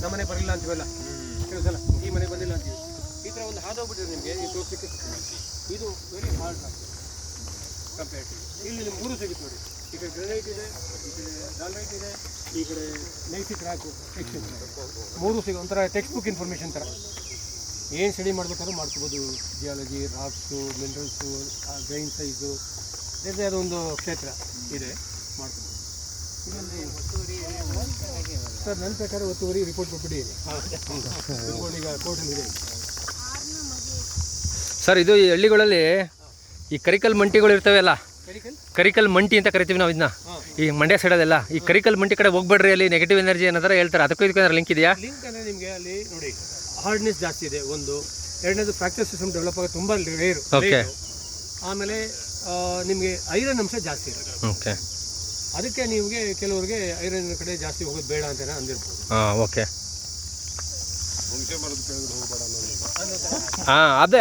ನಮ್ಮನೆ ಬರಲಿಲ್ಲ ಅಂತೀವಲ್ಲ, ಕೆಲವು ಸಲ ಈ ಮನೆ ಬಂದಿಲ್ಲ ಅಂತೀವಿ. ಈ ಥರ ಒಂದು ಹಾದೋಗ್ಬಿಟ್ಟಿದೆ ನಿಮಗೆ ಈ ತೋರಿಸಲಿಕ್ಕೆ. ಇದು ವೆರಿ ಹಾರ್ಡ್ ಕಂಪೇರ್ ಟು ಇಲ್ಲಿ ನಿಮ್ಗೆ 3 ಸಿಗುತ್ತೆ ನೋಡಿ. ಈ ಕಡೆ ಗ್ರೆನೈಟ್ ಇದೆ, ಈ ಕಡೆ ಡಾಲ್ರೈಟ್ ಇದೆ, ಈ ಕಡೆ ನೈಸಿಕ್ ರಾಕು ಎಕ್ಸ್ಚೇಂಜ್ 3 ಸಿಗೋ ಒಂಥರ ಟೆಕ್ಸ್ಟ್ ಬುಕ್ ಇನ್ಫಾರ್ಮೇಷನ್ ಥರ. ಏನು ಸ್ಟಡಿ ಮಾಡಬೇಕಾದ್ರೂ ಮಾಡ್ಕೋಬೋದು. Geology, rocks, minerals, grain size, ಬೇರೆ ಅದೊಂದು ಕ್ಷೇತ್ರ ಇದೆ, ಮಾಡ್ಕೋಬೋದು. ಸರ್ ನನ್ನ ಪ್ರಕಾರ ಒತ್ತುವರಿ ರಿಪೋರ್ಟ್ ಕೊಟ್ಬಿಡಿ ಈಗ ಕೋರ್ಟಲ್ಲಿ ಇದೆ. ಸರ್ ಇದು ಈ ಹಳ್ಳಿಗಳಲ್ಲಿ ಈ ಕರಿಕಲ್ ಮಂಟಿಗಳು ಇರ್ತವೆ ಅಲ್ಲ, ಕರಿಕಲ್ ಮಂಟಿ ಅಂತ ಕರಿತೀವಿ ನಾವು ಇದನ್ನ. ಈ ಮಂಡ್ಯ ಸೈಡದೆಲ್ಲ ಈ ಕರಿಕಲ್ ಮಂಟಿ ಕಡೆ ಹೋಗ್ಬೇಡ್ರಿ, ಅಲ್ಲಿ ನೆಗೆಟಿವ್ ಎನರ್ಜಿ ಅನ್ನೋ ಥರ ಹೇಳ್ತಾರೆ. ಅದಕ್ಕೂ ಇದಕ್ಕೆ ಲಿಂಕ್ ಇದೆಯಾ? ಲಿಂಕ್ ಅಂದರೆ ನಿಮಗೆ ಅಲ್ಲಿ ನೋಡಿ ಹಾರ್ಡ್ನೆಸ್ ಜಾಸ್ತಿ ಇದೆ ಒಂದು. ಎರಡನೇದು ಫ್ರಾಕ್ಚರ್ ಸಿಸ್ಟಮ್ ಡೆವಲಪ್ ಆಗೋದು ತುಂಬ ರೇರು. ಓಕೆ. ಆಮೇಲೆ ನಿಮಗೆ ಐರನ್ ಅಂಶ ಜಾಸ್ತಿ ಇದೆ. ಓಕೆ. ಅದಕ್ಕೆ ನಿಮಗೆ ಕೆಲವರಿಗೆ ಐರನ್ ಕಡೆ ಜಾಸ್ತಿ ಹೋಗೋದು ಬೇಡ ಅಂತ ಅಂದಿರ್ಬೋದು. ಹಾಂ ಓಕೆ. ಹಾಂ ಅದೇ